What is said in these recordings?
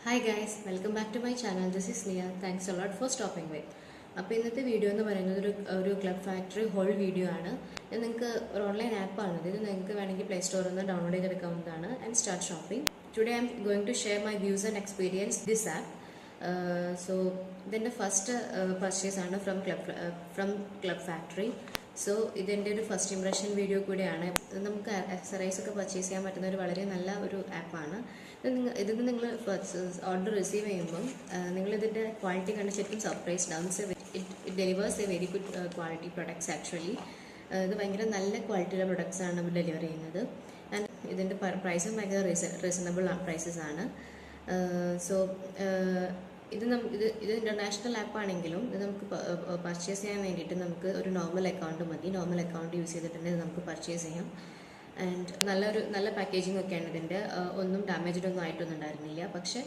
Hi guys, welcome back to my channel. This is Nia. Thanks a lot for stopping by. അപ്പോൾ ഇന്നത്തെ video എന്ന് പറയുന്നത് ഒരു club factory whole video ആണ്. ഇത് നിങ്ങൾക്ക് ഒരു ഓൺലൈൻ ആപ്പാണ്. ഇത് നിങ്ങൾക്ക് വേണമെങ്കിൽ പ്ലേ സ്റ്റോറിൽ നിന്ന് ഡൗൺലോഡ് ചെയ്തെടുക്കാവുന്നതാണ് and start shopping. Today I am going to share my views and experience this app. So ഇതിൻ്റെ ഫസ്റ്റ് പർച്ചേസ് ആണ് ഫ്രം ക്ലബ് ഫാക്ടറി. സോ ഇതെൻ്റെ ഒരു ഫസ്റ്റ് ഇംപ്രഷൻ വീഡിയോ കൂടിയാണ്. നമുക്ക് അക്സറൈസ് ഒക്കെ പർച്ചേസ് ചെയ്യാൻ പറ്റുന്ന ഒരു വളരെ നല്ല ഒരു ആപ്പാണ്. ഇതിന് നിങ്ങൾ ഓർഡർ റിസീവ് ചെയ്യുമ്പം നിങ്ങളിതിൻ്റെ ക്വാളിറ്റി കണ്ട് ശരിക്കും സർപ്രൈസ്ഡ് ആവും. It delivers A very good quality products actually. ഇത് ഭയങ്കര നല്ല ക്വാളിറ്റിയുള്ള പ്രൊഡക്ട്സ് ആണ് നമ്മൾ ഡെലിവർ ചെയ്യുന്നത്. ആൻഡ് ഇതിൻ്റെ പ്രൈസും ഭയങ്കര റീസണബിൾ പ്രൈസസ് ആണ്. സോ ഇത് ഇൻ്റർനാഷണൽ ആപ്പാണെങ്കിലും ഇത് നമുക്ക് പർച്ചേസ് ചെയ്യാൻ വേണ്ടിയിട്ട് നമുക്ക് ഒരു നോർമൽ അക്കൗണ്ട് മതി. നോർമൽ അക്കൗണ്ട് യൂസ് ചെയ്തിട്ടുണ്ടെങ്കിൽ ഇത് നമുക്ക് പർച്ചേസ് ചെയ്യാം. ആൻഡ് നല്ല പാക്കേജിംഗ് ഒക്കെയാണ് ഇതിൻ്റെ. ഒന്നും ഡാമേജ്ഡ് ഒന്നും ആയിട്ടൊന്നും ഉണ്ടായിരുന്നില്ല. പക്ഷേ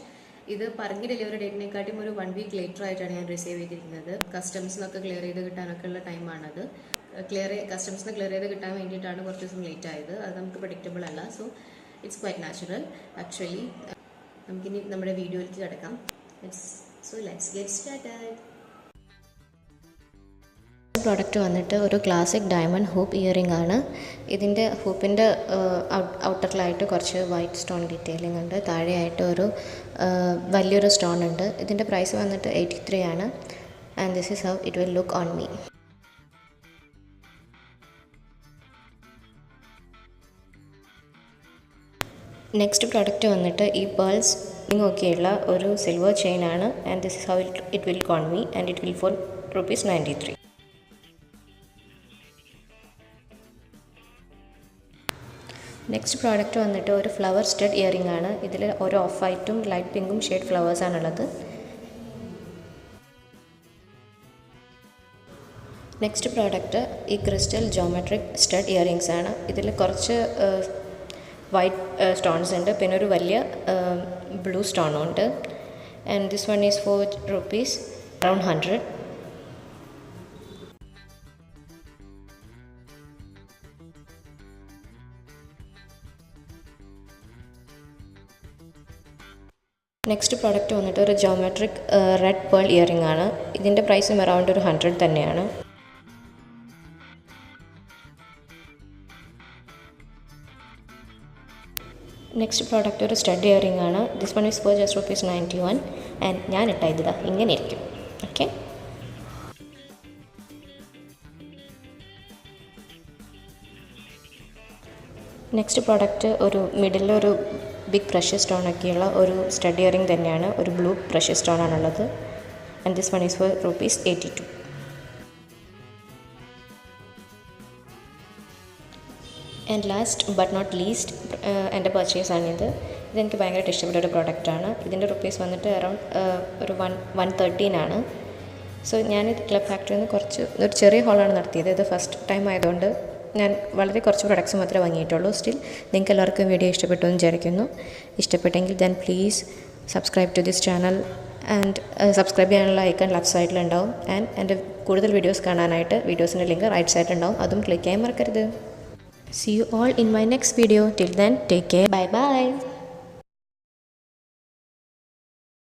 ഇത് പറഞ്ഞ ഡെലിവറി ഡേറ്റിനെക്കാട്ടും ഒരു 1 വീക്ക് ലേറ്റർ ആയിട്ടാണ് ഞാൻ റിസീവ് ചെയ്തിരിക്കുന്നത്. കസ്റ്റംസിനൊക്കെ ക്ലിയർ ചെയ്ത് കിട്ടാനൊക്കെ ഉള്ള ടൈമാണത്. കസ്റ്റംസിനെ ക്ലിയർ ചെയ്ത് കിട്ടാൻ വേണ്ടിയിട്ടാണ് കുറച്ച് ദിവസം ലേറ്റ് ആയത്. അത് നമുക്ക് പ്രഡിക്റ്റബിൾ അല്ല. So it's quite natural actually. നമുക്കിനി നമ്മുടെ വീഡിയോയിലേക്ക് കിടക്കാം. Let's get started. പ്രോഡക്റ്റ് വന്നിട്ട് ഒരു ക്ലാസിക് ഡയമണ്ട് ഹൂപ്പ് ഇയറിംഗ് ആണ്. ഇതിൻ്റെ ഹൂപ്പിൻ്റെ ഔട്ടറിലായിട്ട് കുറച്ച് വൈറ്റ് സ്റ്റോൺ ഡീറ്റെയിലിംഗ് ഉണ്ട്. താഴെയായിട്ട് ഒരു വലിയൊരു സ്റ്റോൺ ഉണ്ട്. ഇതിൻ്റെ പ്രൈസ് വന്നിട്ട് 83 ആണ്. And this is how it will look on me. Next product വന്നിട്ട് ഈ പേൾസ് ഒക്കെയുള്ള ഒരു സിൽവർ ചെയിൻ ആണ്. And this is how it will look on me and it will four ₹93. Next product വന്നിട്ട് ഒരു ഫ്ലവർ സ്റ്റഡ് ഇയറിംഗ് ആണ്. ഇതിൽ ഒരു ഓഫ് വൈറ്റും ലൈറ്റ് പിങ്കും ഷെയ്ഡ് ഫ്ലവേഴ്സാണുള്ളത്. നെക്സ്റ്റ് പ്രോഡക്റ്റ് ഈ ക്രിസ്റ്റൽ ജോമെട്രിക് സ്റ്റഡ് ഇയറിംഗ്സ് ആണ്. ഇതിൽ കുറച്ച് വൈറ്റ് സ്റ്റോൺസ് ഉണ്ട്, പിന്നെ ഒരു വലിയ ബ്ലൂ സ്റ്റോണും ഉണ്ട്. And this one is for ₹, around 100. Next product വന്നിട്ട് ഒരു ജോമെട്രിക് റെഡ് പേൾ ഇയറിംഗ് ആണ്. ഇതിൻ്റെ പ്രൈസും അറൗണ്ട് ഒരു 100 തന്നെയാണ്. നെക്സ്റ്റ് പ്രോഡക്റ്റ് ഒരു സ്റ്റഡ് ഇയറിംഗ് ആണ്. This one is for just ₹91. And ഞാൻ ഇട്ടതാ ഇങ്ങനെ ഇരിക്കും. ഓക്കെ, നെക്സ്റ്റ് പ്രോഡക്റ്റ് ഒരു മിഡിലൊരു ബിഗ് പ്രഷ്യസ് സ്റ്റോൺ ഒക്കെയുള്ള ഒരു സ്റ്റഡ് ഇയറിംഗ് തന്നെയാണ്. ഒരു ബ്ലൂ പ്രഷ്യസ് സ്റ്റോൺ ആണുള്ളത്. And this one is for ₹82. And last but not least എൻ്റെ പർച്ചേസ് ആണിത്. ഇതെനിക്ക് ഭയങ്കരമായിട്ട് ഇഷ്ടപ്പെട്ട ഒരു പ്രോഡക്റ്റാണ്. ഇതിൻ്റെ റുപ്പീസ് വന്നിട്ട് അറൗണ്ട് ഒരു 113 ആണ്. സോ ഞാനിത് ക്ലബ് ഫാക്ടറിയിൽ നിന്ന് ഒരു ചെറിയ ഹോളാണ് നടത്തിയത്. ഇത് ഫസ്റ്റ് ടൈം ആയതുകൊണ്ട് ഞാൻ വളരെ കുറച്ച് പ്രൊഡക്ട്സ് മാത്രമേ വാങ്ങിയിട്ടുള്ളൂ. സ്റ്റിൽ നിങ്ങൾക്ക് എല്ലാവർക്കും വീഡിയോ ഇഷ്ടപ്പെട്ടു എന്ന് വിചാരിക്കുന്നു. ഇഷ്ടപ്പെട്ടെങ്കിൽ then please subscribe to this channel. And subscribe ചെയ്യാനുള്ള ഐക്കൺ ലെഫ്റ്റ് സൈഡിലുണ്ടാവും. ആൻഡ് എൻ്റെ കൂടുതൽ വീഡിയോസ് കാണാനായിട്ട് വീഡിയോസിൻ്റെ ലിങ്ക് റൈറ്റ് സൈഡിലുണ്ടാവും. അതും ക്ലിക്ക് ചെയ്യാൻ മറക്കരുത്. See you all in my next video. Till then, take care. Bye bye.